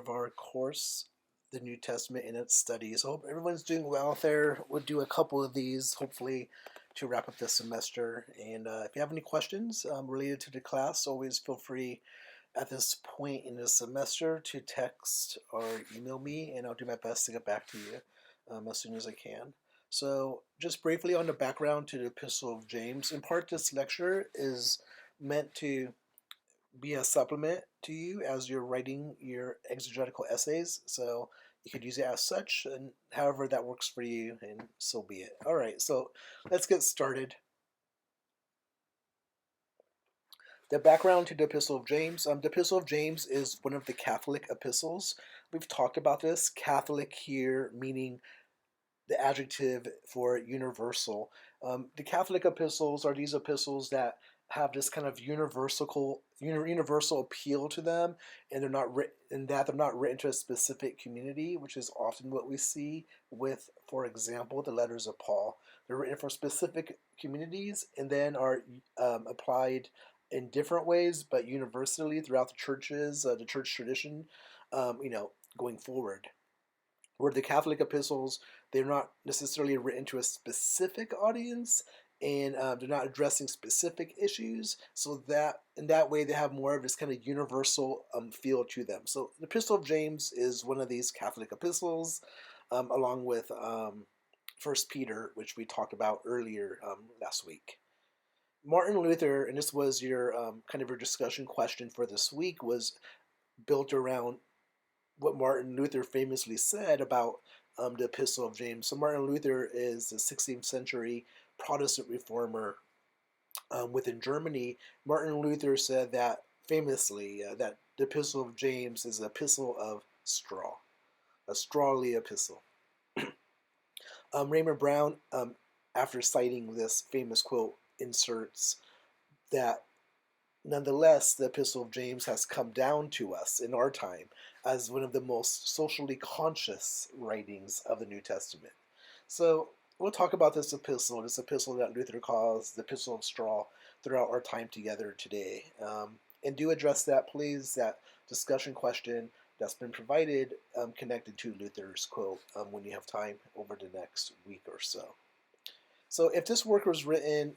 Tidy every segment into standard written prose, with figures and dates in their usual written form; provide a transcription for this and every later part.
of our course, the New Testament and its studies. I hope everyone's doing well out there. We'll do a couple of these, hopefully, to wrap up this semester. And if you have any questions related to the class, always feel free at this point in the semester to text or email me, and I'll do my best to get back to you as soon as I can. So, just briefly on the background to the Epistle of James, in part, this lecture is meant to be a supplement to you as you're writing your exegetical essays. So you could use it as such, and however that works for you, and so be it. All right, so let's get started. The background to the Epistle of James. The Epistle of James is one of the Catholic epistles. We've talked about this. Catholic here meaning the adjective for universal. The Catholic epistles are these epistles that have this kind of universal appeal to them, and they're not written to a specific community, which is often what we see with, for example, the letters of Paul. They're written for specific communities and then are applied in different ways, but universally throughout the churches, the church tradition, going forward. Where the Catholic epistles, they're not necessarily written to a specific audience, and they're not addressing specific issues, so that in that way they have more of this kind of universal feel to them. So the Epistle of James is one of these Catholic epistles, along with First Peter, which we talked about earlier last week. Martin Luther, and this was your kind of your discussion question for this week, was built around what Martin Luther famously said about the Epistle of James. So Martin Luther is a 16th century Protestant reformer within Germany. Martin Luther said that famously that the Epistle of James is an epistle of straw, a strawly epistle. Raymond Brown, after citing this famous quote, inserts that nonetheless, the Epistle of James has come down to us in our time as one of the most socially conscious writings of the New Testament. So we'll talk about this epistle that Luther calls the Epistle of Straw, throughout our time together today. And do address that, please, that discussion question that's been provided connected to Luther's quote when you have time over the next week or so. So if this work was written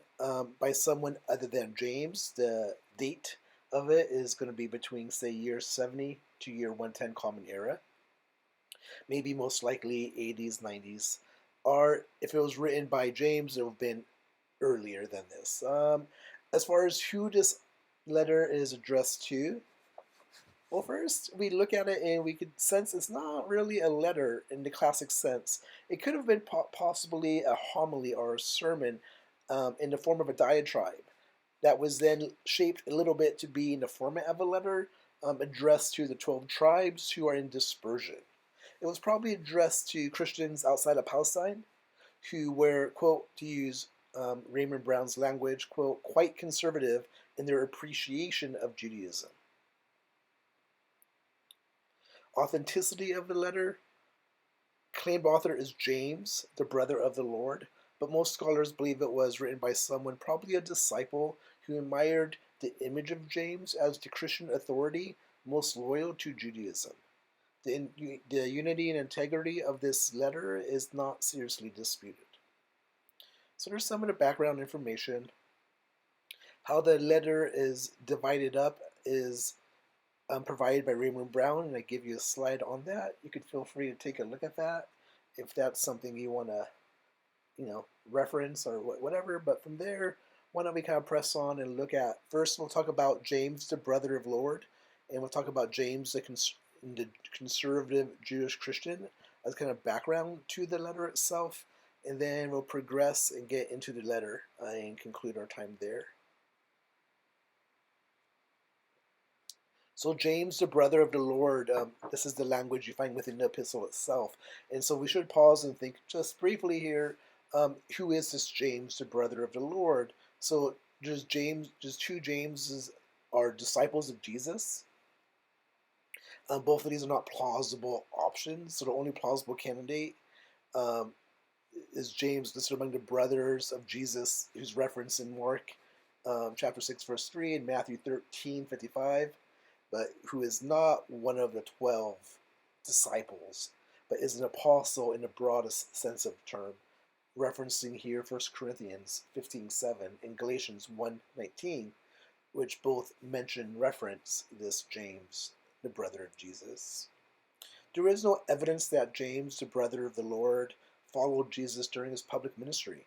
by someone other than James, the date of it is going to be between, say, year 70 to year 110 Common Era. Maybe most likely 80s, 90s. Or if it was written by James, it would have been earlier than this. As far as who this letter is addressed to, well, first, we look at it and we could sense it's not really a letter in the classic sense. It could have been possibly a homily or a sermon in the form of a diatribe that was then shaped a little bit to be in the format of a letter addressed to the 12 tribes who are in dispersion. It was probably addressed to Christians outside of Palestine who were, quote, to use Raymond Brown's language, quote, quite conservative in their appreciation of Judaism. Authenticity of the letter. Claimed author is James, the brother of the Lord, but most scholars believe it was written by someone, probably a disciple, who admired the image of James as the Christian authority most loyal to Judaism. The unity and integrity of this letter is not seriously disputed. So there's some of the background information. How the letter is divided up is provided by Raymond Brown, and I give you a slide on that. You could feel free to take a look at that if that's something you want to, reference or whatever. But from there, why don't we kind of press on and look at, first we'll talk about James, the brother of Lord, and we'll talk about James, the conservative Jewish Christian, as kind of background to the letter itself, and then we'll progress and get into the letter and conclude our time there. So James, the brother of the Lord, this is the language you find within the epistle itself. And so we should pause and think just briefly here, who is this James, the brother of the Lord? So just two Jameses are disciples of Jesus. Both of these are not plausible options. So the only plausible candidate is James, listed among the brothers of Jesus, who's referenced in Mark chapter 6, verse 3, and Matthew 13:55. but who is not one of the 12 disciples, but is an apostle in the broadest sense of the term, referencing here 1 Corinthians 15:7 and Galatians 1:19, which both mention reference this James, the brother of Jesus. There is no evidence that James, the brother of the Lord, followed Jesus during his public ministry,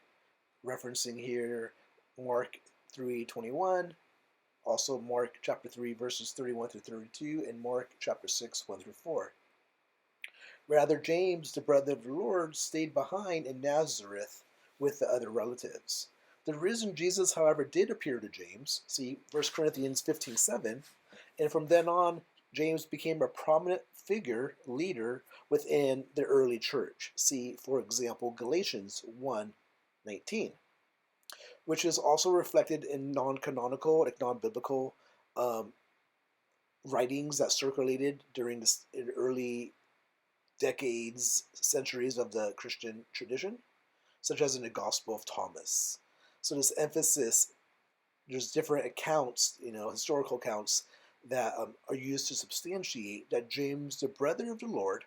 referencing here Mark 3:21, also Mark chapter 3 verses 31 through 32, and Mark chapter 6 1 through 4. Rather, James, the brother of the Lord, stayed behind in Nazareth with the other relatives. The risen Jesus, however, did appear to James, see 1 Corinthians 15:7, and from then on, James became a prominent leader within the early church. See, for example, Galatians 1:19, which is also reflected in non-canonical, like non-biblical writings that circulated during the early decades, centuries of the Christian tradition, such as in the Gospel of Thomas. So this emphasis, there's different accounts, historical accounts that are used to substantiate that James, the brother of the Lord,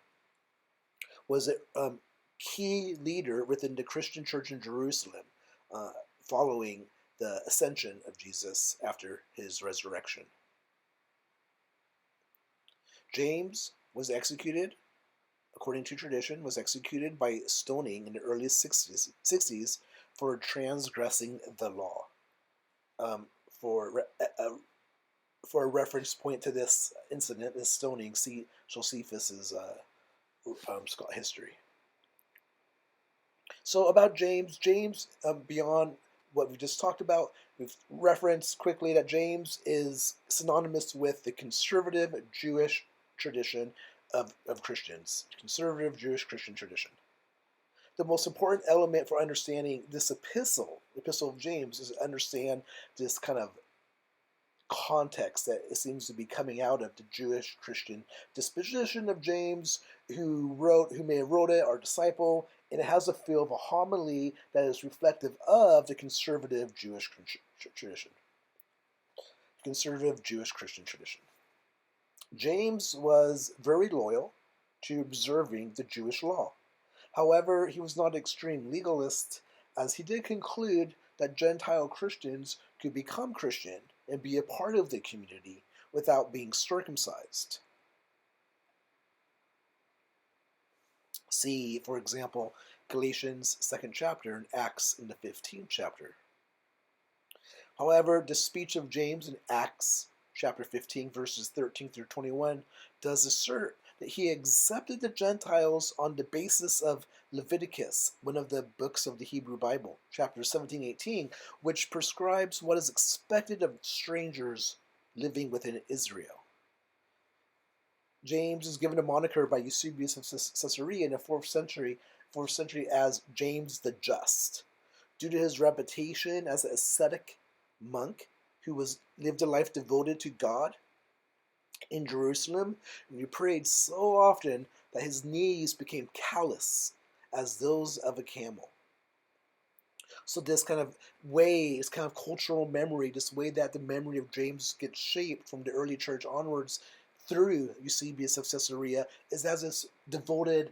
was a key leader within the Christian church in Jerusalem following the ascension of Jesus after his resurrection. James was executed, according to tradition, was executed by stoning in the early 60s for transgressing the law. For a reference point to this incident, this stoning, see Josephus's history. So about James, beyond what we just talked about, we've referenced quickly that James is synonymous with the conservative Jewish tradition of Christians, conservative Jewish Christian tradition. The most important element for understanding this Epistle of James, is to understand this kind of context that it seems to be coming out of the Jewish Christian disposition of James, who may have wrote it, our disciple, and it has a feel of a homily that is reflective of the conservative Jewish tradition. Conservative Jewish Christian tradition. James was very loyal to observing the Jewish law. However, he was not an extreme legalist, as he did conclude that Gentile Christians could become Christian and be a part of the community without being circumcised. See, for example, Galatians 2nd chapter and Acts in the 15th chapter. However, the speech of James in Acts chapter 15 verses 13 through 21 does assert that he accepted the Gentiles on the basis of Leviticus, one of the books of the Hebrew Bible, chapter 17-18, which prescribes what is expected of strangers living within Israel. James is given a moniker by Eusebius of Caesarea in the 4th century as James the Just, due to his reputation as an ascetic monk who lived a life devoted to God in Jerusalem, and he prayed so often that his knees became callous as those of a camel. So this kind of cultural memory, this way that the memory of James gets shaped from the early church onwards through Eusebius of Caesarea, is as this devoted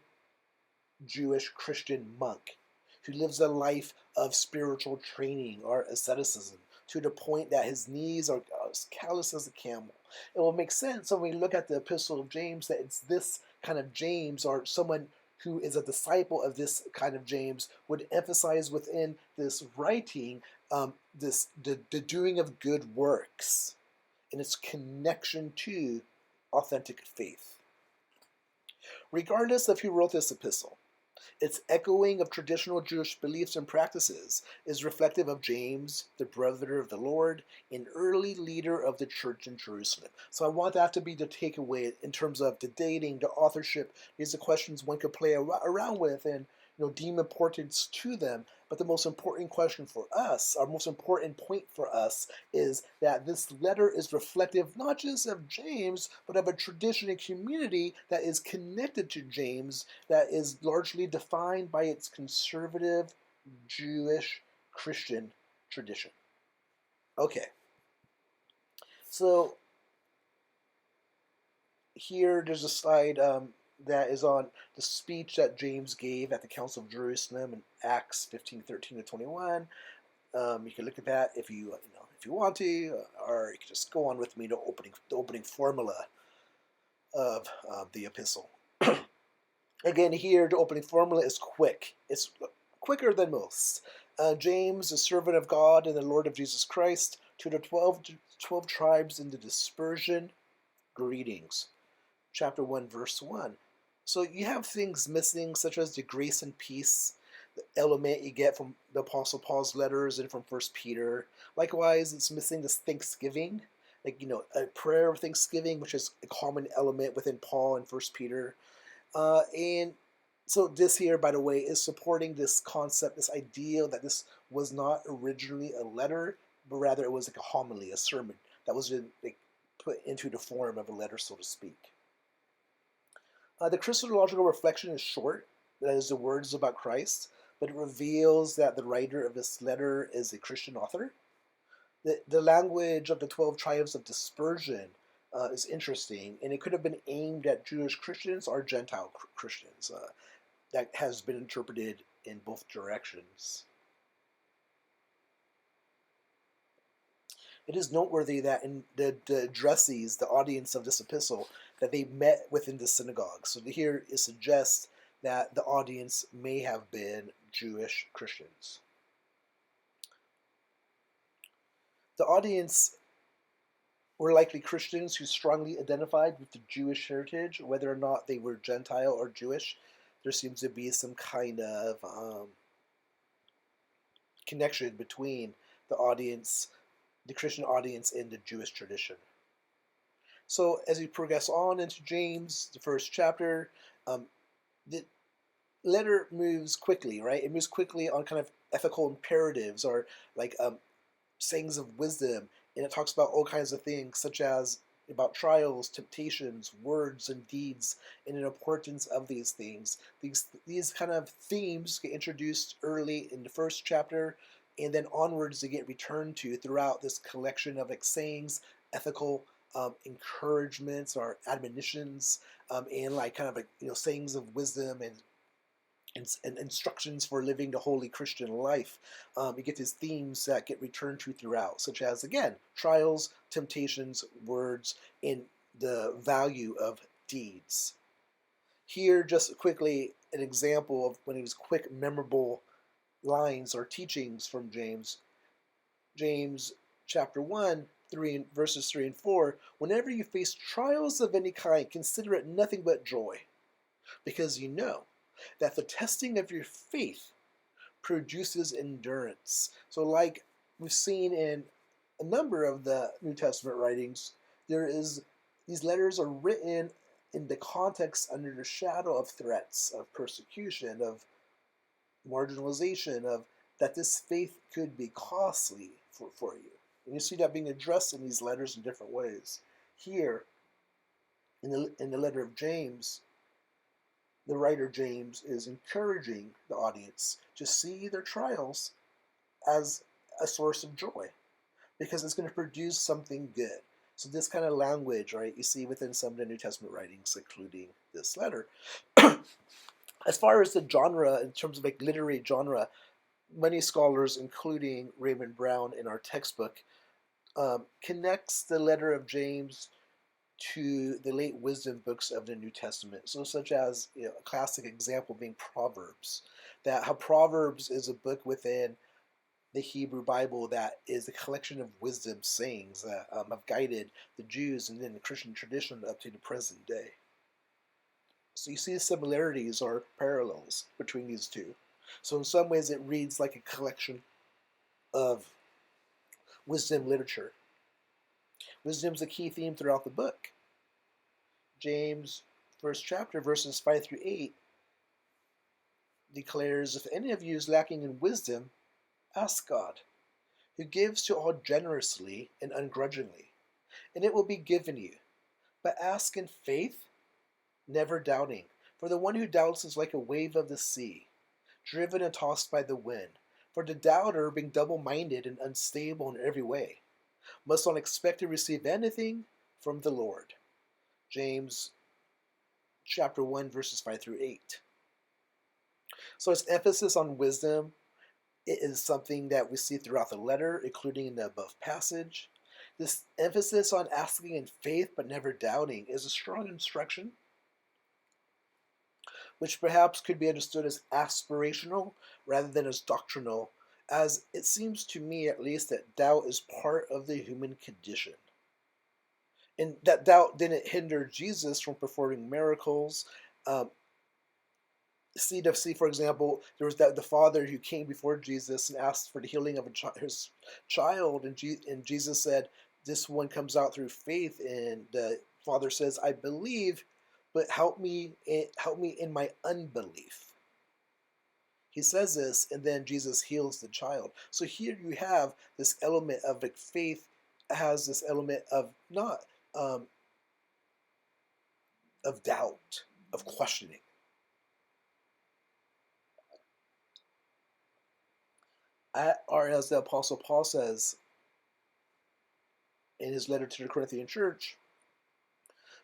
Jewish Christian monk who lives a life of spiritual training or asceticism to the point that his knees are as callous as a camel. It will make sense when we look at the Epistle of James that it's this kind of James, or someone who is a disciple of this kind of James, would emphasize within this writing the doing of good works and its connection to authentic faith. Regardless of who wrote this epistle, its echoing of traditional Jewish beliefs and practices is reflective of James, the brother of the Lord, an early leader of the church in Jerusalem. So I want that to be the takeaway in terms of the dating, the authorship. These are questions one could play around with and deem importance to them. But the most important question for us, our most important point for us, is that this letter is reflective not just of James, but of a tradition and community that is connected to James, that is largely defined by its conservative Jewish Christian tradition. Okay. So here there's a slide that is on the speech that James gave at the Council of Jerusalem in Acts 15:13-21. You can look at that if if you want to, or you can just go on with me to the opening formula of the epistle. Again, here the opening formula is quick. It's quicker than most. James, the servant of God and the Lord of Jesus Christ, to the 12 tribes in the dispersion, greetings. Chapter 1, verse 1. So you have things missing, such as the grace and peace, the element you get from the Apostle Paul's letters and from First Peter. Likewise, it's missing this thanksgiving, a prayer of thanksgiving, which is a common element within Paul and First Peter. And so this here, by the way, is supporting this concept, this idea that this was not originally a letter, but rather it was like a homily, a sermon that was put into the form of a letter, so to speak. The Christological reflection is short, that is, the words about Christ, but it reveals that the writer of this letter is a Christian author. The language of the 12 tribes of dispersion is interesting, and it could have been aimed at Jewish Christians or Gentile Christians. That has been interpreted in both directions. It is noteworthy that in the addressees, the audience of this epistle, that they met within the synagogue. So here it suggests that the audience may have been Jewish Christians. The audience were likely Christians who strongly identified with the Jewish heritage, whether or not they were Gentile or Jewish. There seems to be some kind of connection between the audience, the Christian audience, and the Jewish tradition. So as we progress on into James, the first chapter, the letter moves quickly, right? It moves quickly on kind of ethical imperatives or sayings of wisdom, and it talks about all kinds of things, such as about trials, temptations, words, and deeds, and the importance of these things. These kind of themes get introduced early in the first chapter, and then onwards they get returned to throughout this collection of sayings, ethical encouragements or admonitions, and sayings of wisdom and instructions for living the holy Christian life. You get these themes that get returned to throughout, such as, again, trials, temptations, words, and the value of deeds. Here, just quickly, an example of one of these quick, memorable lines or teachings from James. James chapter 1, verses 3 and 4. Whenever you face trials of any kind, consider it nothing but joy, because you know that the testing of your faith produces endurance. So like we've seen in a number of the New Testament writings, these letters are written in the context under the shadow of threats, of persecution, of marginalization, of that this faith could be costly for you. And you see that being addressed in these letters in different ways. Here, in the letter of James, the writer James is encouraging the audience to see their trials as a source of joy, because it's going to produce something good. So this kind of language, right, you see within some of the New Testament writings, including this letter. As far as the genre, in terms of literary genre, many scholars, including Raymond Brown in our textbook, connects the letter of James to the late wisdom books of the New Testament. So such as a classic example being Proverbs. That how Proverbs is a book within the Hebrew Bible that is a collection of wisdom sayings that have guided the Jews and then the Christian tradition up to the present day. So you see similarities or parallels between these two. So in some ways it reads like a collection of wisdom literature. Wisdom's a key theme throughout the book. James, first chapter, verses 5 through 8, declares, if any of you is lacking in wisdom, ask God, who gives to all generously and ungrudgingly, and it will be given you. But ask in faith, never doubting. For the one who doubts is like a wave of the sea, driven and tossed by the wind. For the doubter, being double-minded and unstable in every way, must not expect to receive anything from the Lord. James chapter 1, verses 5 through 8. So its emphasis on wisdom, it is something that we see throughout the letter, including in the above passage. This emphasis on asking in faith but never doubting is a strong instruction, which perhaps could be understood as aspirational rather than as doctrinal, as it seems to me at least that doubt is part of the human condition. And that doubt didn't hinder Jesus from performing miracles. Um, see, for example, there was the father who came before Jesus and asked for the healing of his child, and Jesus said, "This one comes out through faith." And the father says, "I believe, but help me in my unbelief." He says this, and then Jesus heals the child. So here you have this element of like faith has this element of not of doubt, of questioning. Or as the Apostle Paul says in his letter to the Corinthian church,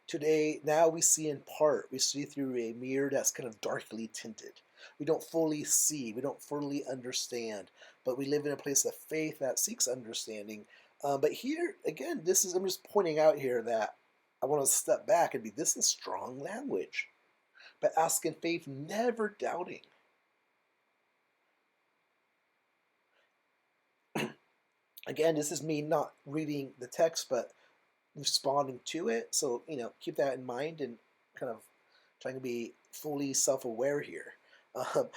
today, now we see in part. We see through a mirror that's kind of darkly tinted. We don't fully see, we don't fully understand, but we live in a place of faith that seeks understanding. But here, again, I'm just pointing out here that I want to step back and this is strong language. But ask in faith, never doubting. Again, this is me not reading the text, but responding to it. So, keep that in mind and kind of trying to be fully self-aware here. Um,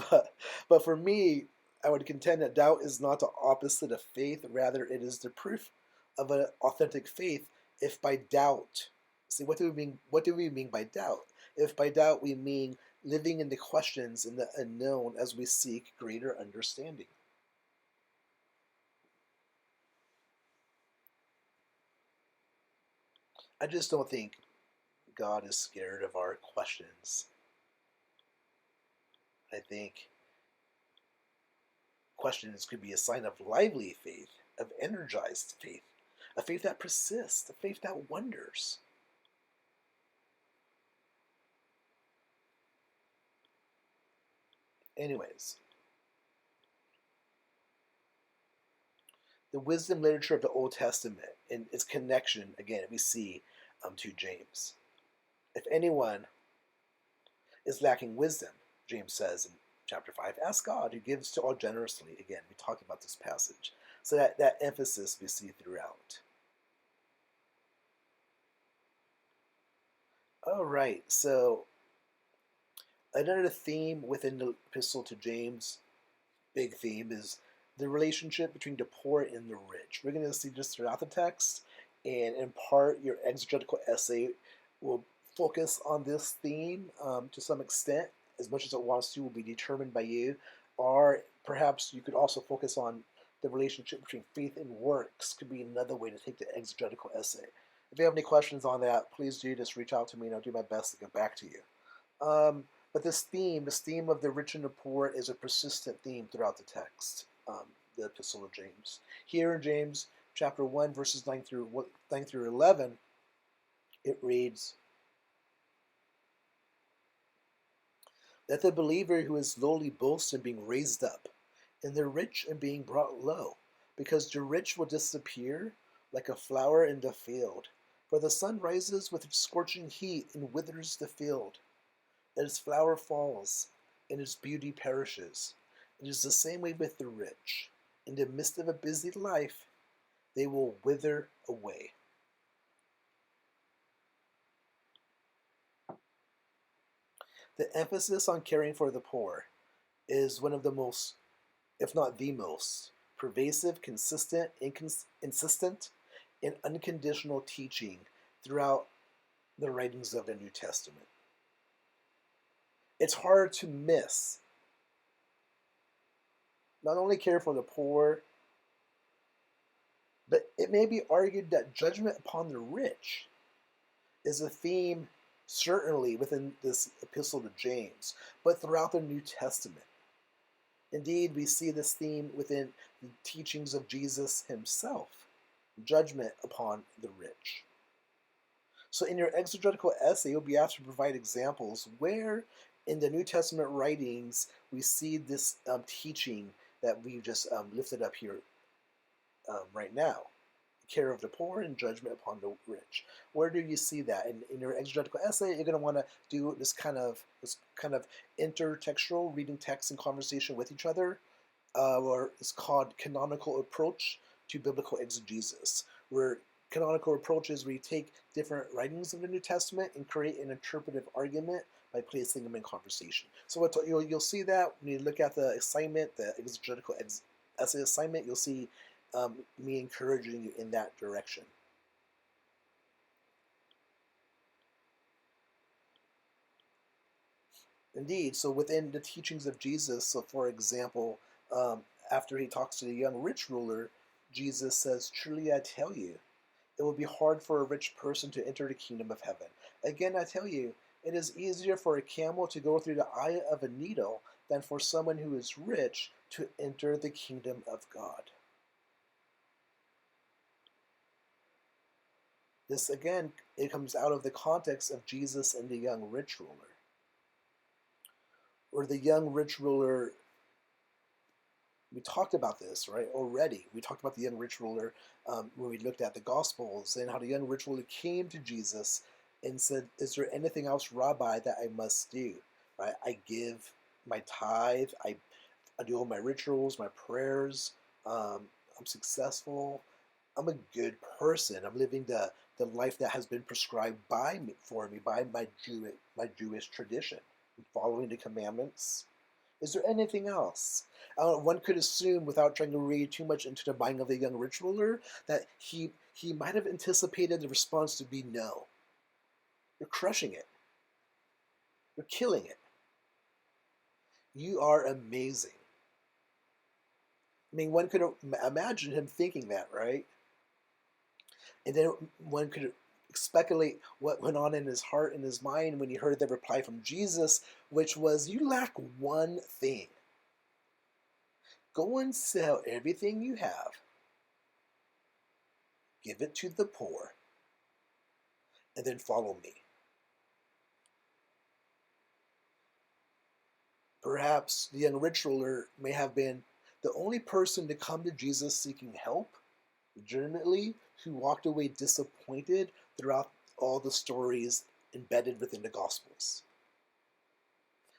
but, but for me, I would contend that doubt is not the opposite of faith. Rather, it is the proof of an authentic faith. If by doubt, see, what do we mean? What do we mean by doubt? If by doubt we mean living in the questions in the unknown as we seek greater understanding. I just don't think God is scared of our questions. I think questions could be a sign of lively faith, of energized faith, a faith that persists, a faith that wonders. Anyways, the wisdom literature of the Old Testament and its connection, again, we see to James. If anyone is lacking wisdom, James says in chapter 5, ask God who gives to all generously. Again, we talked about this passage. So that emphasis we see throughout. All right, so another theme within the Epistle to James, big theme, is the relationship between the poor and the rich. We're going to see this throughout the text, and in part, your exegetical essay will focus on this theme to some extent. As much as it wants to, will be determined by you. Or perhaps you could also focus on the relationship between faith and works. Could be another way to take the exegetical essay. If you have any questions on that, please do just reach out to me, and I'll do my best to get back to you. But this theme of the rich and the poor, is a persistent theme throughout the text, the Epistle of James. Here in James chapter 1, verses 9 through 11, it reads, "Let the believer who is lowly boast in being raised up, and the rich in being brought low, because the rich will disappear like a flower in the field. For the sun rises with its scorching heat and withers the field, and its flower falls, and its beauty perishes. It is the same way with the rich. In the midst of a busy life, they will wither away." The emphasis on caring for the poor is one of the most, if not the most, pervasive, consistent, insistent, and unconditional teaching throughout the writings of the New Testament. It's hard to miss. Not only care for the poor, but it may be argued that judgment upon the rich is a theme certainly within this epistle to James, but throughout the New Testament. Indeed, we see this theme within the teachings of Jesus himself, judgment upon the rich. So in your exegetical essay, you'll be asked to provide examples where in the New Testament writings we see this teaching that we just lifted up here right now. Care of the poor and judgment upon the rich. Where do you see that? In your exegetical essay, you're going to want to do this kind of intertextual, reading text and conversation with each other, or it's called canonical approach to biblical exegesis, where canonical approach is where you take different writings of the New Testament and create an interpretive argument by placing them in conversation. So you'll see that when you look at the assignment, the exegetical essay assignment, you'll see me encouraging you in that direction. Indeed, so within the teachings of Jesus, so for example, after he talks to the young rich ruler, Jesus says, "Truly I tell you, it will be hard for a rich person to enter the kingdom of heaven. Again, I tell you, it is easier for a camel to go through the eye of a needle than for someone who is rich to enter the kingdom of God." This, again, it comes out of the context of Jesus and the young rich ruler. Or the young rich ruler, we talked about this, right, already. We talked about the young rich ruler when we looked at the Gospels and how the young rich ruler came to Jesus and said, "Is there anything else, Rabbi, that I must do?" Right? I give my tithe, I do all my rituals, my prayers, I'm successful, I'm a good person, I'm living the life that has been prescribed by me, for me, by my Jewish tradition, I'm following the commandments. Is there anything else? One could assume, without trying to read too much into the mind of the young rich ruler, that he might have anticipated the response to be no. You're crushing it. You're killing it. You are amazing. I mean, one could imagine him thinking that, right? And then one could speculate what went on in his heart and his mind when he heard the reply from Jesus, which was, "You lack one thing. Go and sell everything you have, give it to the poor, and then follow me." Perhaps the young rich ruler may have been the only person to come to Jesus seeking help, legitimately, who walked away disappointed throughout all the stories embedded within the Gospels.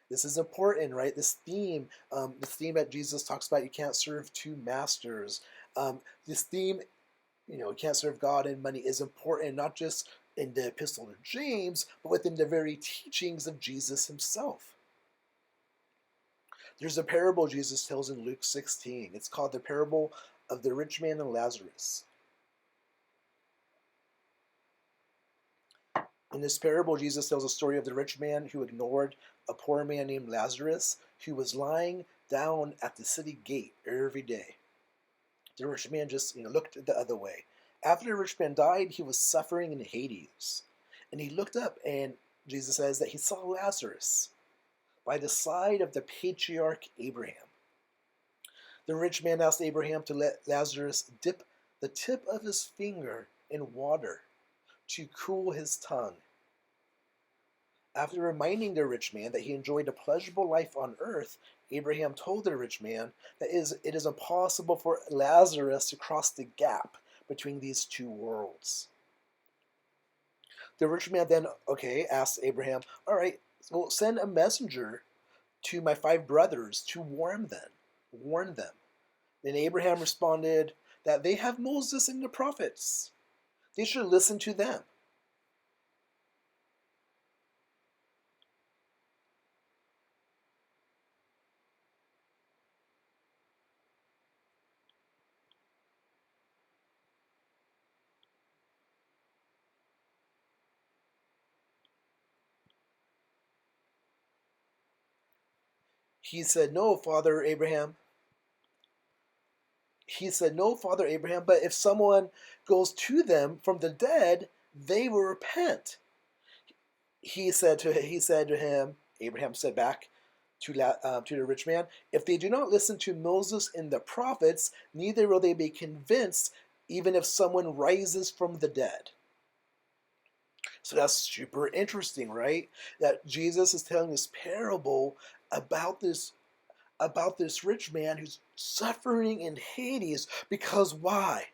This is important, right? This theme, the theme that Jesus talks about, you can't serve two masters. This theme, you can't serve God and money, is important not just in the Epistle of James, but within the very teachings of Jesus himself. There's a parable Jesus tells in Luke 16. It's called the parable of the rich man and Lazarus. In this parable, Jesus tells a story of the rich man who ignored a poor man named Lazarus, who was lying down at the city gate every day. The rich man just looked the other way. After the rich man died, he was suffering in Hades. And he looked up, and Jesus says that he saw Lazarus by the side of the patriarch Abraham. The rich man asked Abraham to let Lazarus dip the tip of his finger in water to cool his tongue. After reminding the rich man that he enjoyed a pleasurable life on earth, Abraham told the rich man that it is impossible for Lazarus to cross the gap between these two worlds. The rich man then, asked Abraham, "All right, well, send a messenger to my 5 brothers to warn them." Then Abraham responded that they have Moses and the prophets. They should listen to them. He said, "No, Father Abraham." But if someone goes to them from the dead, they will repent." He said to him, Abraham said back to the rich man, "If they do not listen to Moses and the prophets, neither will they be convinced, even if someone rises from the dead." So that's super interesting, right? That Jesus is telling this parable about this about this rich man who's suffering in Hades because why?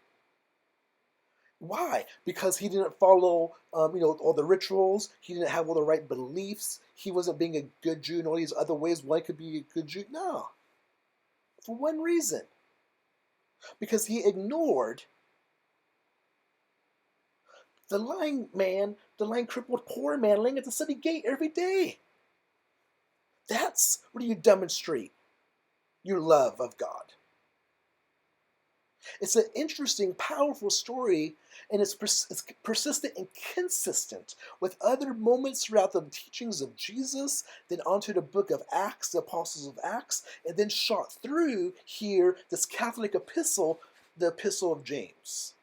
Why? Because he didn't follow, all the rituals. He didn't have all the right beliefs. He wasn't being a good Jew in all these other ways. Why could be a good Jew? No, for one reason: because he ignored the lying crippled poor man laying at the city gate every day. That's where you demonstrate your love of God. It's an interesting, powerful story, and it's persistent and consistent with other moments throughout the teachings of Jesus, then onto the book of Acts, the Apostles of Acts, and then shot through here this Catholic epistle, the Epistle of James.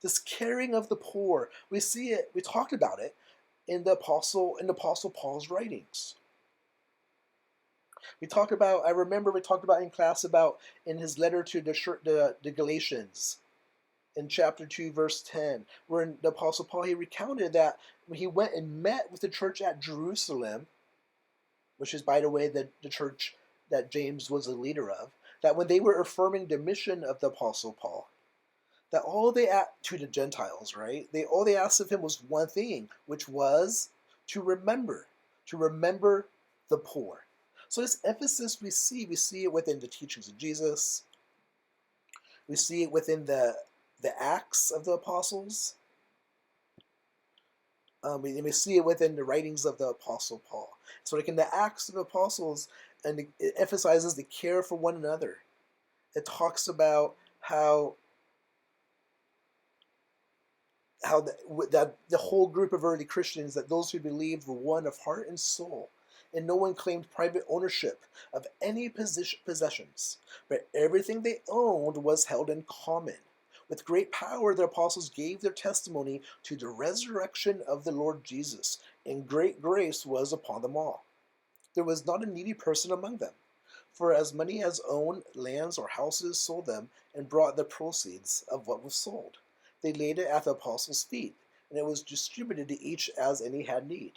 This caring of the poor, we see it. We talked about it in the Apostle Paul's writings. I remember we talked about in class about in his letter to the Galatians in chapter 2, verse 10, where in the Apostle Paul, he recounted that when he went and met with the church at Jerusalem, which is, by the way, the church that James was a leader of, that when they were affirming the mission of the Apostle Paul, that all they asked to the Gentiles, right? All they asked of him was one thing, which was to remember the poor. So this emphasis we see it within the teachings of Jesus. We see it within the Acts of the Apostles. We see it within the writings of the Apostle Paul. So like in the Acts of the Apostles, and it emphasizes the care for one another. It talks about how that the whole group of early Christians, that those who believed were one of heart and soul, and no one claimed private ownership of any possessions, but everything they owned was held in common. With great power, the apostles gave their testimony to the resurrection of the Lord Jesus, and great grace was upon them all. There was not a needy person among them, for as many as owned lands or houses sold them and brought the proceeds of what was sold. They laid it at the apostles' feet, and it was distributed to each as any had need.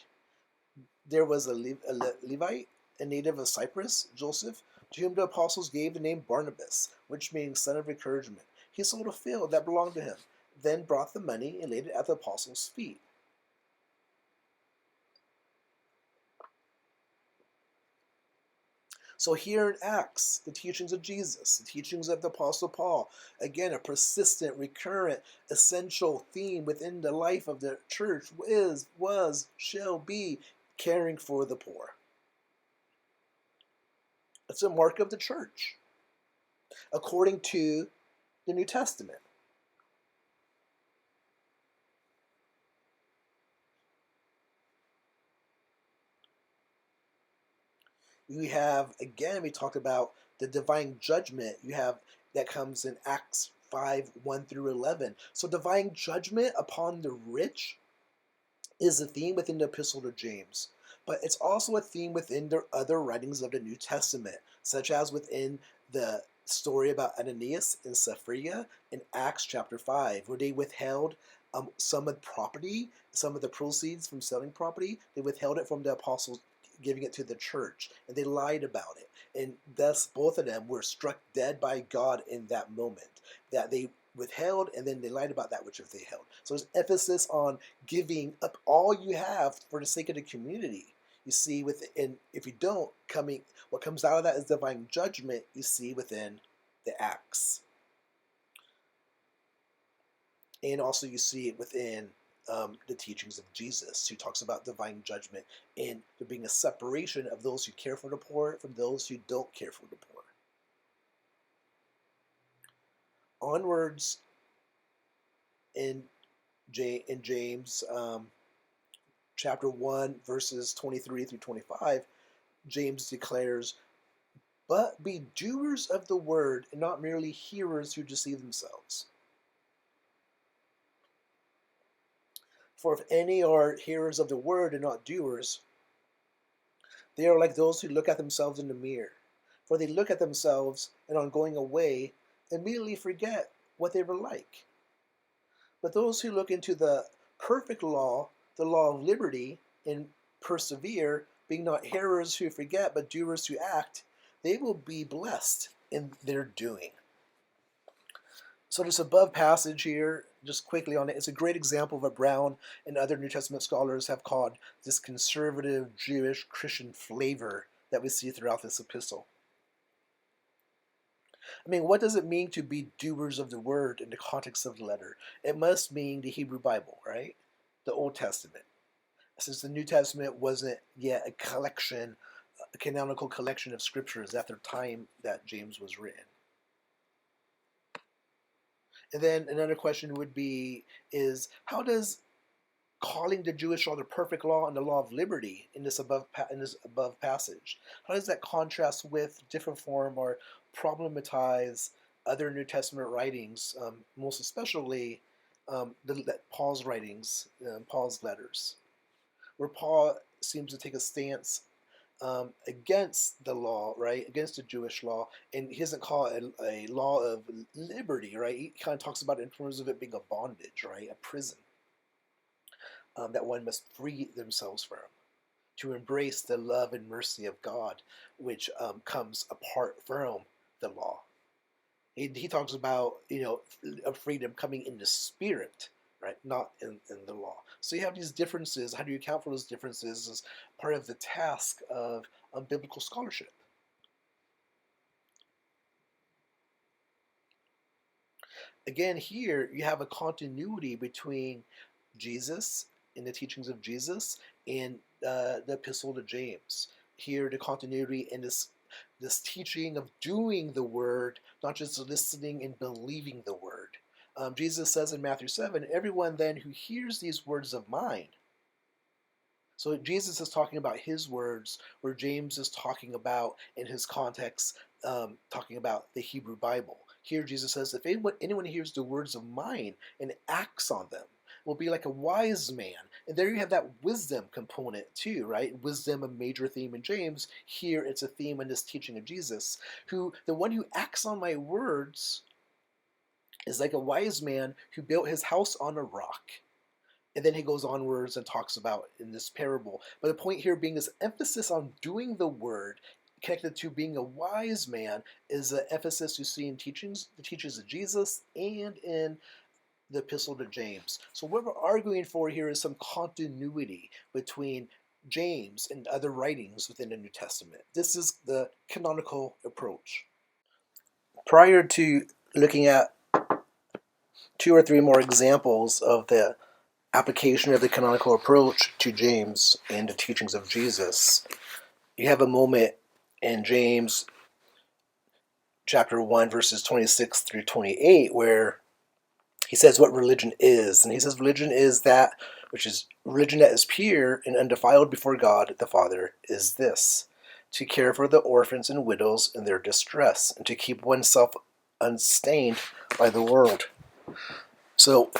There was a Levite, a native of Cyprus, Joseph, to whom the apostles gave the name Barnabas, which means son of encouragement. He sold a field that belonged to him, then brought the money and laid it at the apostles' feet. So here in Acts, the teachings of Jesus, the teachings of the Apostle Paul, again, a persistent, recurrent, essential theme within the life of the church shall be caring for the poor. It's a mark of the church, according to the New Testament. We talked about the divine judgment that comes in Acts 5, 1 through 11. So divine judgment upon the rich is a theme within the Epistle of James. But it's also a theme within the other writings of the New Testament, such as within the story about Ananias and Sapphira in Acts chapter 5, where they withheld some of the proceeds from selling property. They withheld it from the apostles, giving it to the church, and they lied about it, and thus both of them were struck dead by God in that moment, that they withheld and then they lied about that which they held. So there's emphasis on giving up all you have for the sake of the community. You see if you don't, what comes out of that is divine judgment. You see within the Acts, and also you see it within the teachings of Jesus, who talks about divine judgment and there being a separation of those who care for the poor from those who don't care for the poor. Onwards in James chapter 1, verses 23 through 25, James declares, "But be doers of the word and not merely hearers who deceive themselves. For if any are hearers of the word and not doers, they are like those who look at themselves in the mirror. For they look at themselves, and on going away, immediately forget what they were like. But those who look into the perfect law, the law of liberty, and persevere, being not hearers who forget, but doers who act, they will be blessed in their doing. So this above passage here, just quickly on it, it's a great example of what Brown and other New Testament scholars have called this conservative Jewish Christian flavor that we see throughout this epistle. I mean, what does it mean to be doers of the word in the context of the letter? It must mean the Hebrew Bible, right? The Old Testament. Since the New Testament wasn't yet a canonical collection of scriptures at the time that James was written. And then another question would be, how does calling the Jewish law the perfect law and the law of liberty in this above passage, how does that contrast with, different form, or problematize other New Testament writings, most especially Paul's writings, Paul's letters, where Paul seems to take a stance against the law, right, against the Jewish law, and he doesn't call it a law of liberty, right? He kind of talks about it in terms of it being a bondage, right, a prison that one must free themselves from, to embrace the love and mercy of God, which comes apart from the law. He talks about, a freedom coming in the spirit, right, not in the law. So you have these differences. How do you account for those differences as part of the task of biblical scholarship? Again, here you have a continuity between Jesus and the teachings of Jesus and the Epistle to James. Here, the continuity in this teaching of doing the word, not just listening and believing the word. Jesus says in Matthew 7, everyone then who hears these words of mine. So Jesus is talking about his words, where James is talking about, in his context, talking about the Hebrew Bible. Here Jesus says, if anyone hears the words of mine and acts on them, will be like a wise man. And there you have that wisdom component too, right? Wisdom, a major theme in James. Here it's a theme in this teaching of Jesus, the one who acts on my words is like a wise man who built his house on a rock. And then he goes onwards and talks about in this parable. But the point here being this emphasis on doing the word connected to being a wise man is an emphasis you see in the teachings of Jesus and in the Epistle to James. So what we're arguing for here is some continuity between James and other writings within the New Testament. This is the canonical approach. Prior to looking at 2 or 3 more examples of the application of the canonical approach to James and the teachings of Jesus, you have a moment in James chapter 1 verses 26 through 28 where he says what religion is. And he says religion is that which is religion that is pure and undefiled before God the Father is this: to care for the orphans and widows in their distress, and to keep oneself unstained by the world. So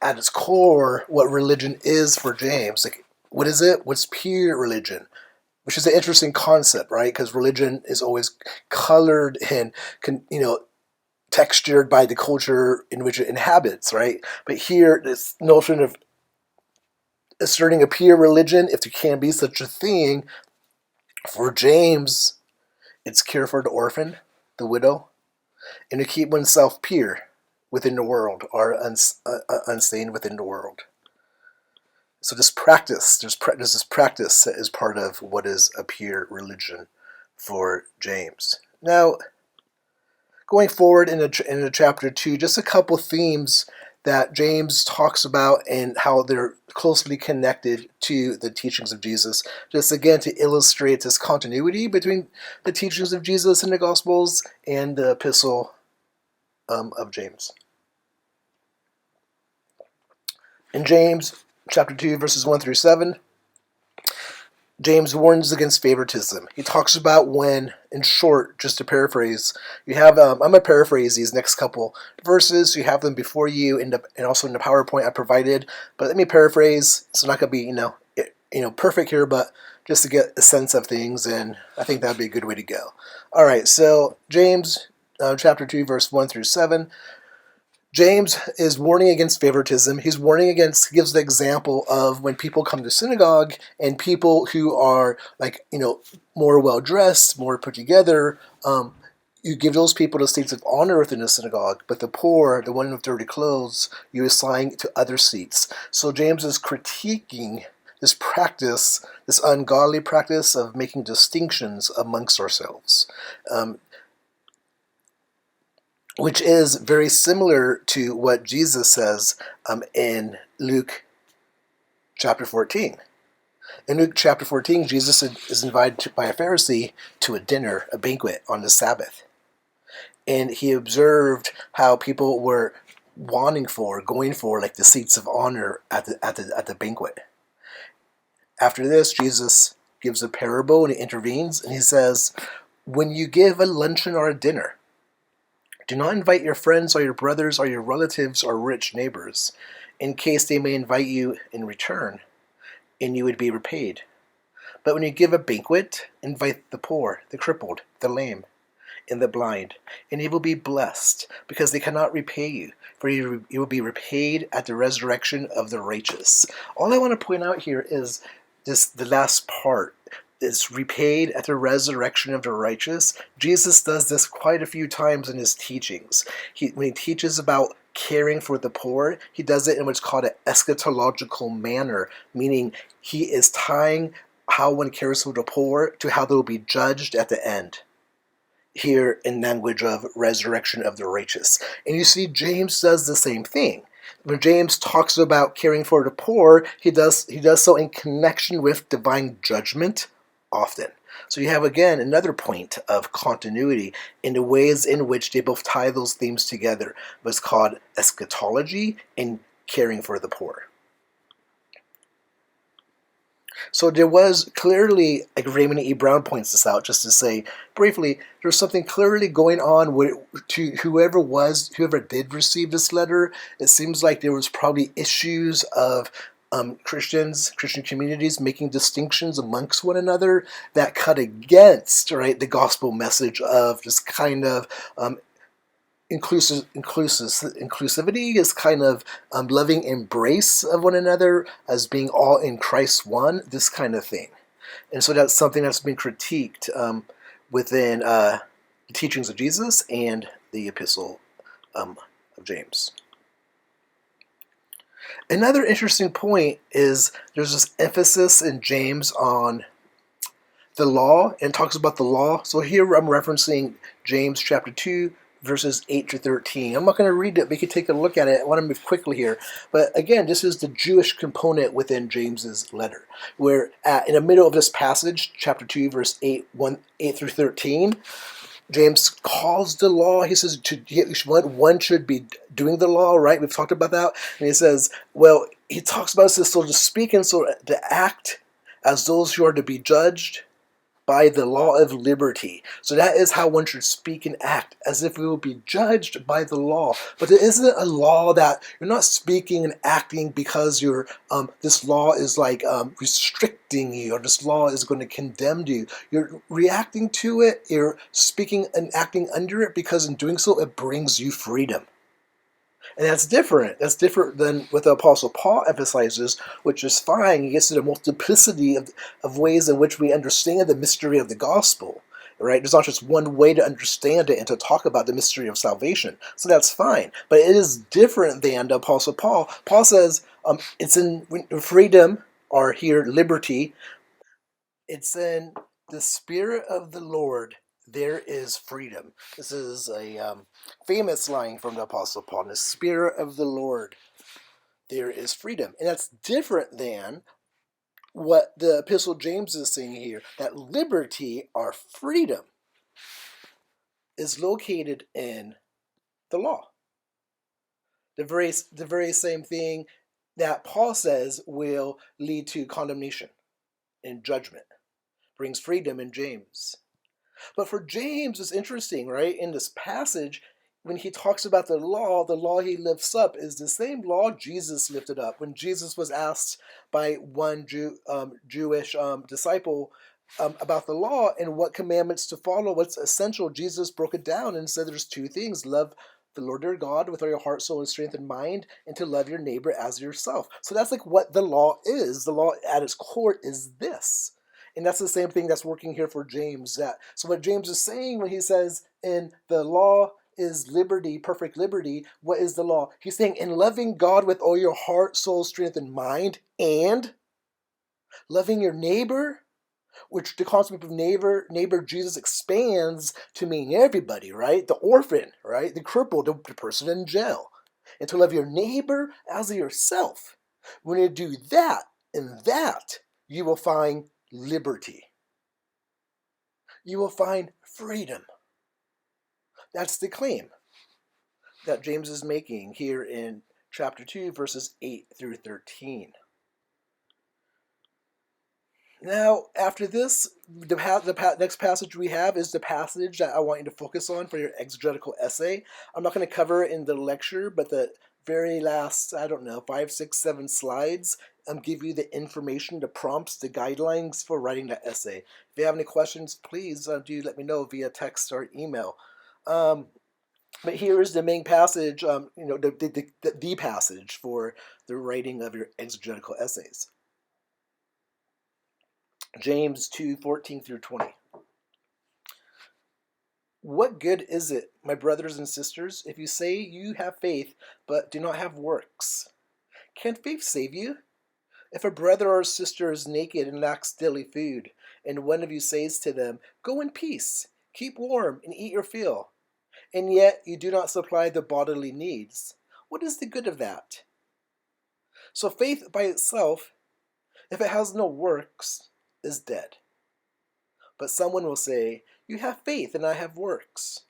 at its core, what religion is for James, like, what is it? What's pure religion? Which is an interesting concept, right? Because religion is always colored and, textured by the culture in which it inhabits, right? But here, this notion of asserting a pure religion, if there can be such a thing, for James, it's care for the orphan, the widow, and to keep oneself pure within the world, or unstained within the world. So this practice, there's this practice that is part of what is a pure religion for James. Now, going forward in chapter 2, just a couple themes that James talks about and how they're closely connected to the teachings of Jesus. Just again to illustrate this continuity between the teachings of Jesus in the Gospels and the Epistle of James. In James chapter 2, verses 1 through 7, James warns against favoritism. He talks about when, in short, just to paraphrase, you have, I'm going to paraphrase these next couple verses. You have them before you and also in the PowerPoint I provided. But let me paraphrase. It's not going to be, perfect here, but just to get a sense of things, and I think that would be a good way to go. All right, so James chapter 2, verse 1 through 7. James is warning against favoritism. He gives the example of when people come to synagogue and people who are like, more well dressed, more put together. You give those people the seats of honor within the synagogue, but the poor, the one with dirty clothes, you assign to other seats. So James is critiquing this practice, this ungodly practice of making distinctions amongst ourselves. Which is very similar to what Jesus says in Luke chapter 14. In Luke chapter 14, Jesus is invited by a Pharisee to a dinner, a banquet on the Sabbath. And he observed how people were going for like the seats of honor at the banquet. After this, Jesus gives a parable and he intervenes and he says, when you give a luncheon or a dinner, do not invite your friends or your brothers or your relatives or rich neighbors, in case they may invite you in return, and you would be repaid. But when you give a banquet, invite the poor, the crippled, the lame, and the blind, and you will be blessed, because they cannot repay you, for you will be repaid at the resurrection of the righteous. All I want to point out here is the last part. Is repaid at the resurrection of the righteous. Jesus does this quite a few times in his teachings. When he teaches about caring for the poor, he does it in what's called an eschatological manner, meaning he is tying how one cares for the poor to how they will be judged at the end. Here in language of resurrection of the righteous. And you see James does the same thing. When James talks about caring for the poor, he does so in connection with divine judgment often. So you have again another point of continuity in the ways in which they both tie those themes together. What's called eschatology and caring for the poor. So there was clearly, like Raymond E. Brown points this out, just to say briefly, there's something clearly going on to whoever did receive this letter. It seems like there was probably issues of Christian communities making distinctions amongst one another that cut against, right, the gospel message of just kind of inclusivity is kind of loving embrace of one another as being all in Christ one, this kind of thing. And so that's something that's been critiqued within the teachings of Jesus and the Epistle of James. Another interesting point is there's this emphasis in James on the law and talks about the law. So here I'm referencing James chapter 2, verses 8 to 13. I'm not going to read it, but you can take a look at it. I want to move quickly here. But again, this is the Jewish component within James's letter, where in the middle of this passage, chapter 2, verse 8 through 13, James calls the law. He says one should be doing the law, right? We've talked about that. And he says, well, he talks about this, so to speak and so to act as those who are to be judged by the law of liberty. So that is how one should speak and act, as if we will be judged by the law. But there isn't a law that you're not speaking and acting because this law is like restricting you, or this law is going to condemn you. You're reacting to it, you're speaking and acting under it, because in doing so, it brings you freedom. And that's different. That's different than what the Apostle Paul emphasizes, which is fine. He gets to the multiplicity of ways in which we understand the mystery of the gospel. Right? There's not just one way to understand it and to talk about the mystery of salvation. So that's fine. But it is different than the Apostle Paul. Paul says it's in freedom, or here liberty. It's in the Spirit of the Lord, there is freedom. This is a famous line from the Apostle Paul. In the Spirit of the Lord, there is freedom. And that's different than what the Epistle of James is saying here, that liberty, or freedom, is located in the law. The very same thing that Paul says will lead to condemnation and judgment. Brings freedom in James. But for James, it's interesting, right? In this passage, when he talks about the law he lifts up is the same law Jesus lifted up. When Jesus was asked by one Jewish disciple about the law and what commandments to follow, what's essential, Jesus broke it down and said there's two things: love the Lord your God with all your heart, soul, and strength and mind, and to love your neighbor as yourself. So that's like what the law is. The law at its core is this. And that's the same thing that's working here for James. So what James is saying when he says in the law is liberty, perfect liberty, what is the law? He's saying in loving God with all your heart, soul, strength, and mind, and loving your neighbor, which the concept of neighbor Jesus expands to mean everybody, right? The orphan, right? The crippled, the person in jail. And to love your neighbor as yourself. When you do that, in that, you will find liberty. You will find freedom. That's the claim that James is making here in chapter 2, verses 8 through 13. Now, after this, the next passage we have is the passage that I want you to focus on for your exegetical essay. I'm not going to cover it in the lecture, but the very last, 5, 6, 7 slides give you the information, the prompts, the guidelines for writing that essay. If you have any questions, please do let me know via text or email. But here is the main passage, the passage for the writing of your exegetical essays. James 2:14 through 20. What good is it, my brothers and sisters, if you say you have faith but do not have works? Can faith save you? If a brother or sister is naked and lacks daily food, and one of you says to them, "Go in peace, keep warm, and eat your fill," and yet you do not supply the bodily needs, what is the good of that? So faith by itself, if it has no works, is dead. But someone will say, "You have faith and I have works.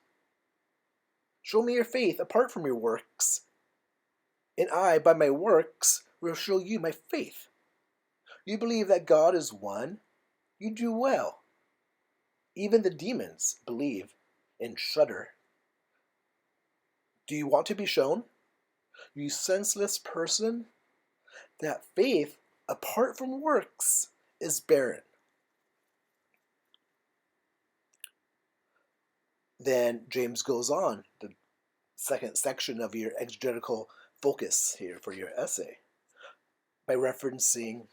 Show me your faith apart from your works, and I, by my works, will show you my faith. You believe that God is one? You do well. Even the demons believe and shudder. Do you want to be shown, you senseless person, that faith apart from works is barren?" Then James goes on, the second section of your exegetical focus here for your essay, by referencing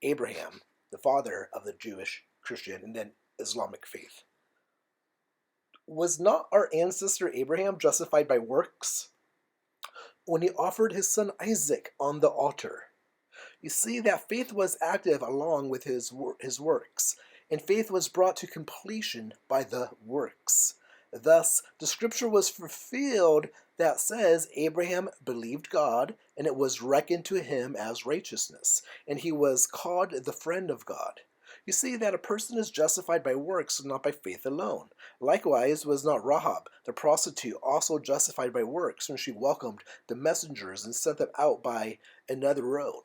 Abraham, the father of the Jewish, Christian, and then Islamic faith. Was not our ancestor Abraham justified by works when he offered his son Isaac on the altar? You see that faith was active along with his works, and faith was brought to completion by the works. Thus, the scripture was fulfilled that says Abraham believed God, and it was reckoned to him as righteousness, and he was called the friend of God. You see that a person is justified by works and not by faith alone. Likewise was not Rahab, the prostitute, also justified by works when she welcomed the messengers and sent them out by another road.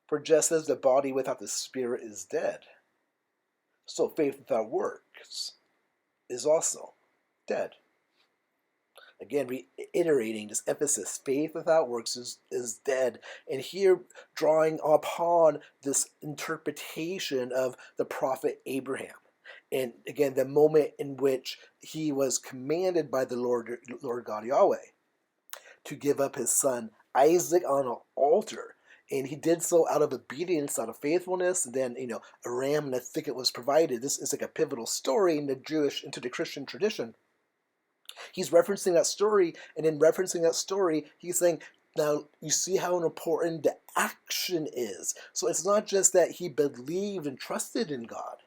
For just as the body without the spirit is dead, so faith without works is also dead. Again, reiterating this emphasis, faith without works is dead. And here drawing upon this interpretation of the prophet Abraham. And again, the moment in which he was commanded by the Lord God Yahweh to give up his son Isaac on an altar. And he did so out of obedience, out of faithfulness. And then, a ram in a thicket was provided. This is like a pivotal story in the Jewish, into the Christian tradition. He's referencing that story, and in referencing that story, he's saying, now you see how important the action is. So it's not just that he believed and trusted in God,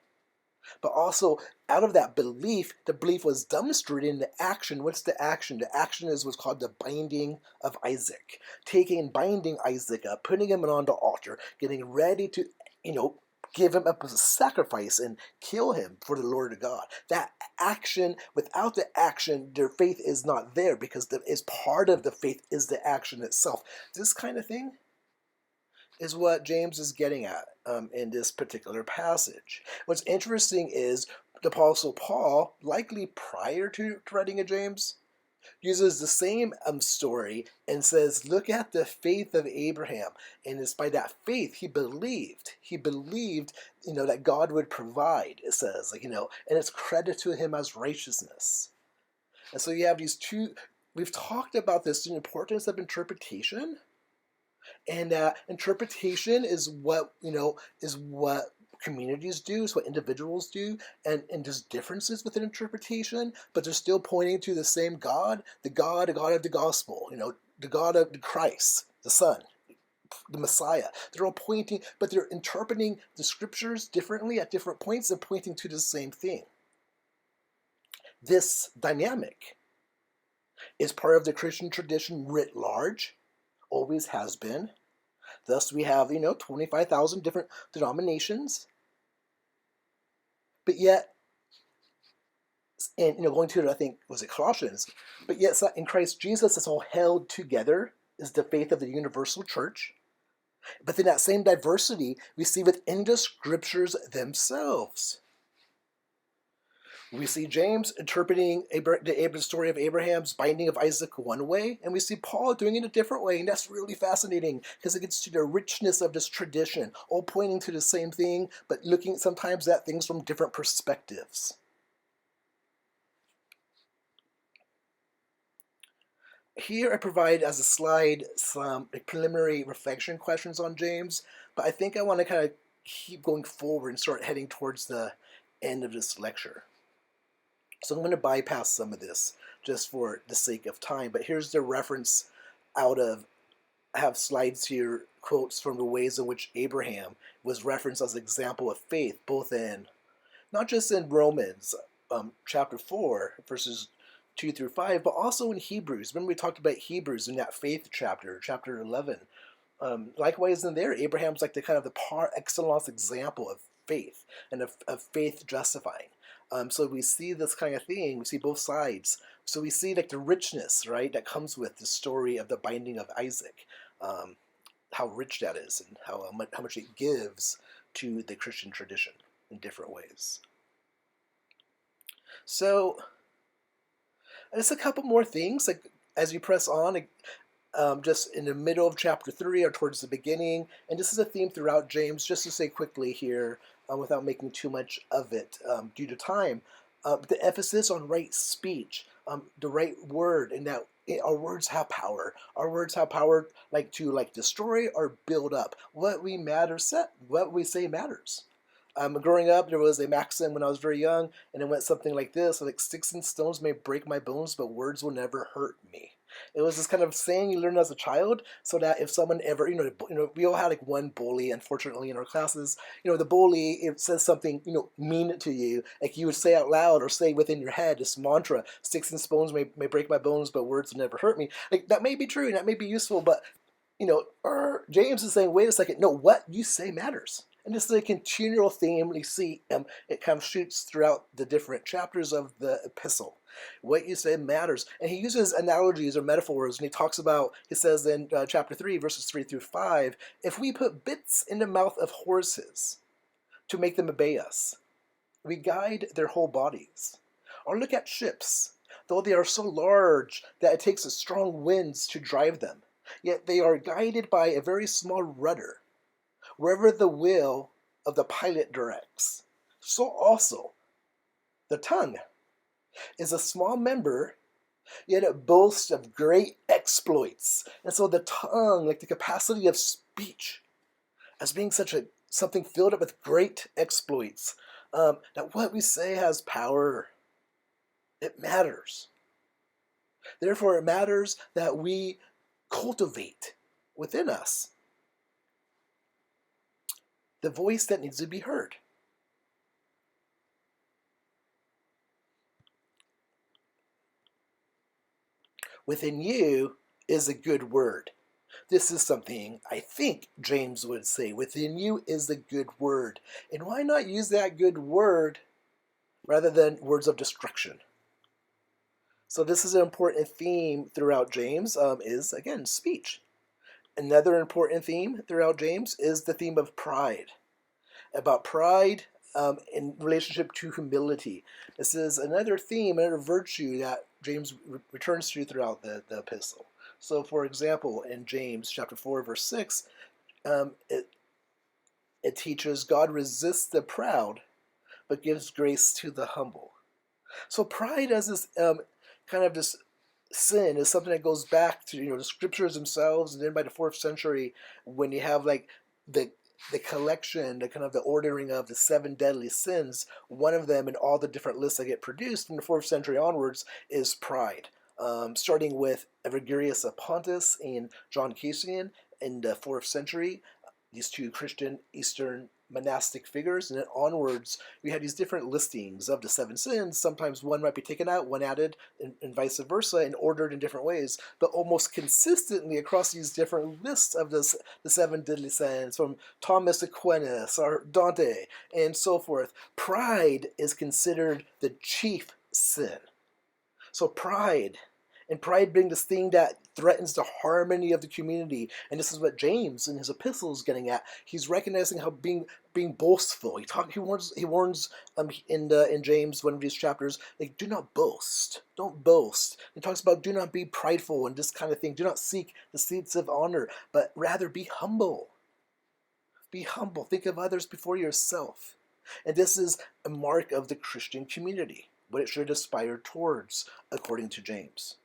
but also out of that belief, the belief was demonstrated in the action. What's the action? The action is what's called the binding of Isaac. Taking and binding Isaac up, putting him on the altar, getting ready to, give him up as a sacrifice and kill him for the Lord God. That action, without the action, their faith is not there, because part of the faith is the action itself. This kind of thing is what James is getting at in this particular passage. What's interesting is the Apostle Paul, likely prior to writing of James, uses the same story and says, look at the faith of Abraham. And it's by that faith he believed. He believed, that God would provide, it says, and it's credited to him as righteousness. And so you have these two. We've talked about this, the importance of interpretation, and interpretation is what is what communities do, is what individuals do, and there's differences within interpretation, but they're still pointing to the same God, the God of the gospel, the God of the Christ, the Son, the Messiah. They're all pointing, but they're interpreting the scriptures differently at different points and pointing to the same thing. This dynamic is part of the Christian tradition writ large, always has been. Thus, we have 25,000 different denominations, but yet, and going to, I think, was it Colossians? But yet, in Christ Jesus, it's all held together is the faith of the universal church. But then that same diversity we see within the scriptures themselves. We see James interpreting the story of Abraham's binding of Isaac one way, and we see Paul doing it a different way, and that's really fascinating because it gets to the richness of this tradition, all pointing to the same thing, but looking sometimes at things from different perspectives. Here I provide as a slide some preliminary reflection questions on James, but I think I want to kind of keep going forward and start heading towards the end of this lecture. So I'm going to bypass some of this just for the sake of time, but here's the reference I have slides here, quotes from the ways in which Abraham was referenced as an example of faith, both in, not just in Romans chapter 4, verses 2 through 5, but also in Hebrews. Remember we talked about Hebrews in that faith chapter 11. Likewise in there, Abraham's like the kind of the par excellence example of faith and of faith justifying. So we see this kind of thing, we see both sides. So we see like the richness, right, that comes with the story of the binding of Isaac, how rich that is and how much it gives to the Christian tradition in different ways. So just a couple more things, like as you press on, just in the middle of chapter 3 or towards the beginning, and this is a theme throughout James, just to say quickly here, without making too much of it due to time, the emphasis on right speech, the right word, and that our words have power. Our words have power to destroy or build up. What we say matters. Growing up, there was a maxim when I was very young, and it went something like this: like sticks and stones may break my bones, but words will never hurt me. It was this kind of saying you learn as a child, so that if someone ever, we all had like one bully, unfortunately, in our classes. The bully, if it says something, mean to you, like you would say out loud or say within your head this mantra: sticks and stones may break my bones, but words will never hurt me. Like that may be true, and that may be useful, but James is saying, wait a second, no, what you say matters. And this is a continual theme we see. It kind of shoots throughout the different chapters of the epistle. What you say matters. And he uses analogies or metaphors, and he says in chapter 3, verses 3 through 5, if we put bits in the mouth of horses to make them obey us, we guide their whole bodies. Or look at ships, though they are so large that it takes a strong winds to drive them, yet they are guided by a very small rudder, wherever the will of the pilot directs. So also, the tongue is a small member, yet it boasts of great exploits. And so the tongue, like the capacity of speech, as being something filled up with great exploits, that what we say has power. It matters. Therefore, it matters that we cultivate within us the voice that needs to be heard. Within you is a good word. This is something I think James would say. Within you is a good word. And why not use that good word rather than words of destruction? So this is an important theme throughout James, is, again, speech. Another important theme throughout James is the theme of pride. About pride in relationship to humility. This is another theme, another virtue that James returns to throughout the epistle. So, for example, in James chapter 4, verse 6, it teaches God resists the proud, but gives grace to the humble. So pride as this kind of this sin is something that goes back to the scriptures themselves, and then by the 4th century, when you have like the the collection, the kind of the ordering of the 7 deadly sins, one of them in all the different lists that get produced from the 4th century onwards is pride. Starting with Evagrius of Pontus and John Cassian in the 4th century, these two Christian Eastern monastic figures, and then onwards we had these different listings of the 7 sins. Sometimes one might be taken out, one added, and vice versa, and ordered in different ways. But almost consistently across these different lists of the 7 deadly sins, from Thomas Aquinas or Dante and so forth, pride is considered the chief sin. So pride being this thing that threatens the harmony of the community, and this is what James in his epistle is getting at. He's recognizing how being boastful. He warns in James, one of these chapters, like, do not boast, don't boast. He talks about do not be prideful and this kind of thing. Do not seek the seats of honor, but rather be humble. Be humble. Think of others before yourself. And this is a mark of the Christian community, what it should aspire towards, according to James.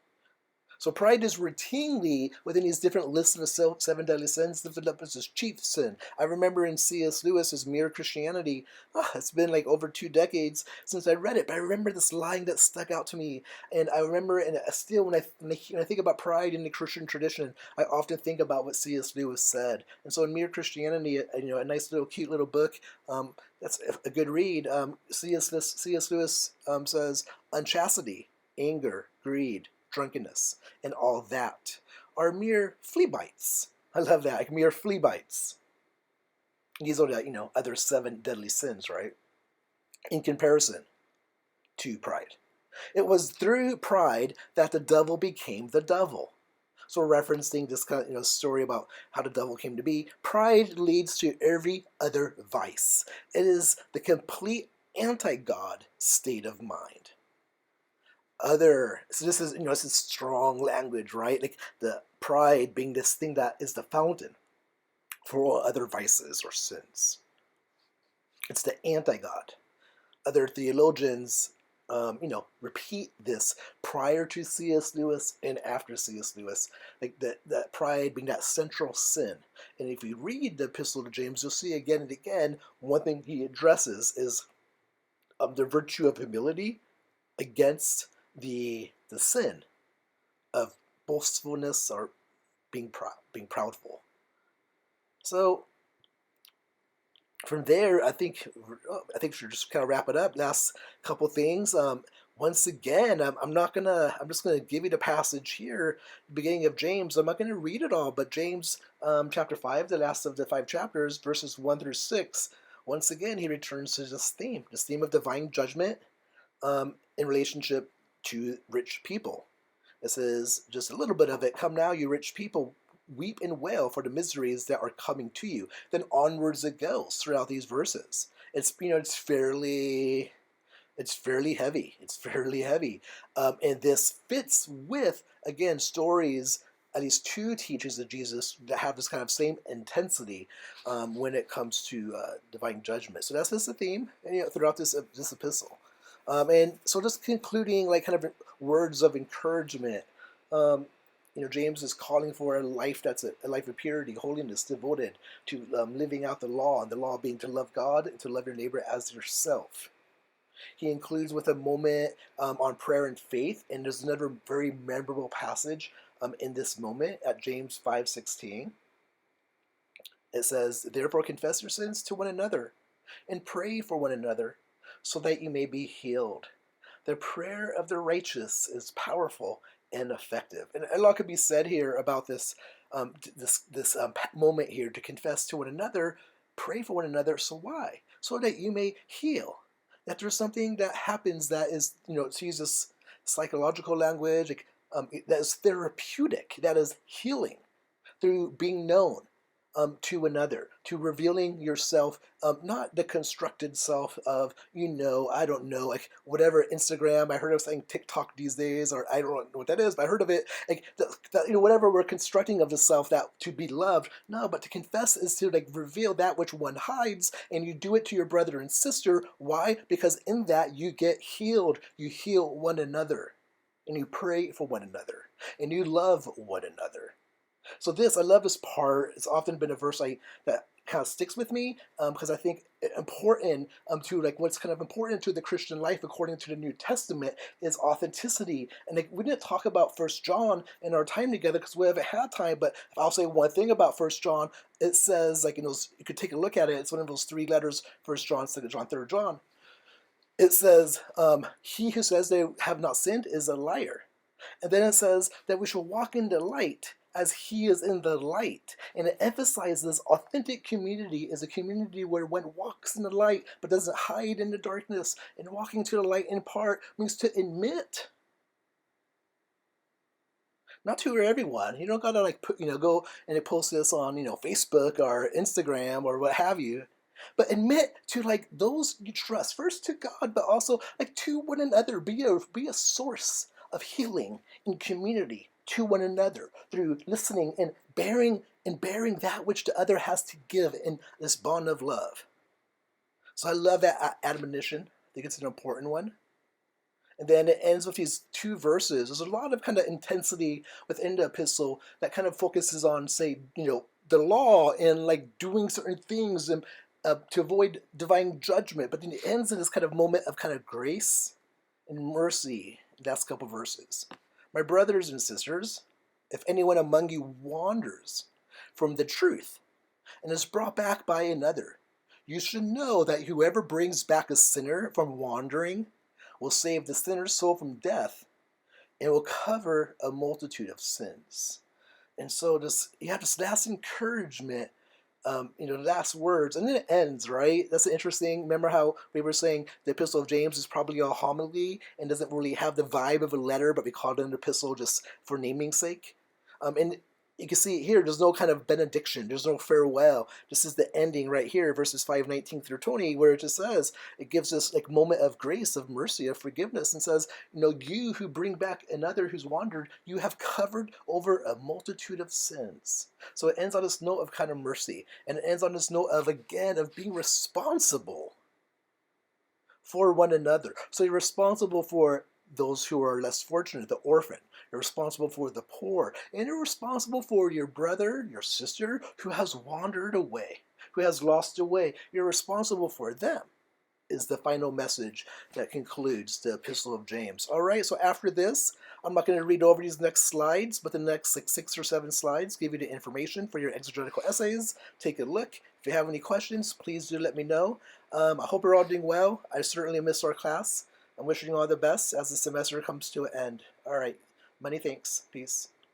So pride is routinely, within these different lists of the 7 deadly sins, lifted up as this chief sin. I remember in C.S. Lewis's Mere Christianity, it's been like over 2 decades since I read it, but I remember this line that stuck out to me. And I remember, and still when I think about pride in the Christian tradition, I often think about what C.S. Lewis said. And so in Mere Christianity, a nice little cute little book, that's a good read. C.S. Lewis says, unchastity, anger, greed, drunkenness, and all that are mere flea bites. I love that, like mere flea bites. These are the other 7 deadly sins, right? In comparison to pride. It was through pride that the devil became the devil. So referencing this kind of story about how the devil came to be, pride leads to every other vice. It is the complete anti-God state of mind. So this is strong language, right? Like the pride being this thing that is the fountain for all other vices or sins. It's the anti-God. Other theologians, repeat this prior to C.S. Lewis and after C.S. Lewis, like that pride being that central sin. And if you read the Epistle of James, you'll see again and again, one thing he addresses is the virtue of humility against the sin of boastfulness or being proudful. So from there, I think we should just kind of wrap it up. Last couple things. Once again, I'm just gonna give you the passage here, the beginning of James. I'm not gonna read it all, but James chapter 5, the last of the 5 chapters, verses 1 through 6. Once again, he returns to this theme of divine judgment in relationship to rich people. It says, just a little bit of it, come now, you rich people, weep and wail for the miseries that are coming to you. Then onwards it goes throughout these verses. It's fairly heavy. It's fairly heavy. And this fits with, again, stories, at least 2 teachings of Jesus that have this kind of same intensity when it comes to divine judgment. So that's just the theme throughout this epistle. And so just concluding, like, kind of words of encouragement. James is calling for a life that's a life of purity, holiness, devoted to living out the law, and the law being to love God and to love your neighbor as yourself. He includes with a moment on prayer and faith, and there's another very memorable passage in this moment at James 5:16. It says, therefore confess your sins to one another and pray for one another, so that you may be healed. The prayer of the righteous is powerful and effective. And a lot could be said here about this moment here to confess to one another, pray for one another. So why? So that you may heal. That there's something that happens that is, to use this psychological language, that is therapeutic, that is healing through being known to another, to revealing yourself, not the constructed self of, I don't know, like whatever Instagram, I heard of saying TikTok these days, or I don't know what that is, but I heard of it, like whatever we're constructing of the self that to be loved. No, but to confess is to reveal that which one hides, and you do it to your brother and sister. Why? Because in that you get healed. You heal one another. and you pray for one another, and you love one another. So I love this part. It's often been a verse that kind of sticks with me because I think important to like what's kind of important to the Christian life according to the New Testament is authenticity. And like, we didn't talk about First John in our time together because we haven't had time. But I'll say one thing about First John. It says like you could take a look at it. It's one of those three letters: First John, Second John, Third John. It says, "He who says they have not sinned is a liar." And then it says that we shall walk in the light as he is in the light. And it emphasizes authentic community is a community where one walks in the light but doesn't hide in the darkness. And walking to the light in part means to admit. Not to everyone. You don't gotta like go and post this on Facebook or Instagram or what have you. But admit to like those you trust, first to God, but also like to one another. Be a source of healing in community to one another through listening and bearing that which the other has to give in this bond of love. So I love that admonition. I think it's an important one. And then it ends with these two verses. There's a lot of kind of intensity within the epistle that kind of focuses on, say, the law and like doing certain things and to avoid divine judgment. But then it ends in this kind of moment of kind of grace and mercy. Last couple verses. My brothers and sisters, if anyone among you wanders from the truth and is brought back by another, you should know that whoever brings back a sinner from wandering will save the sinner's soul from death and will cover a multitude of sins. And so you have this last encouragement, the last words, and then it ends, right? That's interesting. Remember how we were saying the Epistle of James is probably a homily and doesn't really have the vibe of a letter, but we called it an epistle just for naming's sake. And you can see here, there's no kind of benediction. There's no farewell. This is the ending right here, verses 5:19 through 20, where it just says, it gives us like moment of grace, of mercy, of forgiveness, and says, you who bring back another who's wandered, you have covered over a multitude of sins. So it ends on this note of kind of mercy, and it ends on this note of, again, of being responsible for one another. So you're responsible for those who are less fortunate, the orphan. You're responsible for the poor. And you're responsible for your brother, your sister, who has wandered away, who has lost away. You're responsible for them, is the final message that concludes the Epistle of James. All right, so after this, I'm not going to read over these next slides, but the next 6 or 7 slides give you the information for your exegetical essays. Take a look. If you have any questions, please do let me know. I hope you're all doing well. I certainly missed our class. I'm wishing you all the best as the semester comes to an end. All right, many thanks. Peace.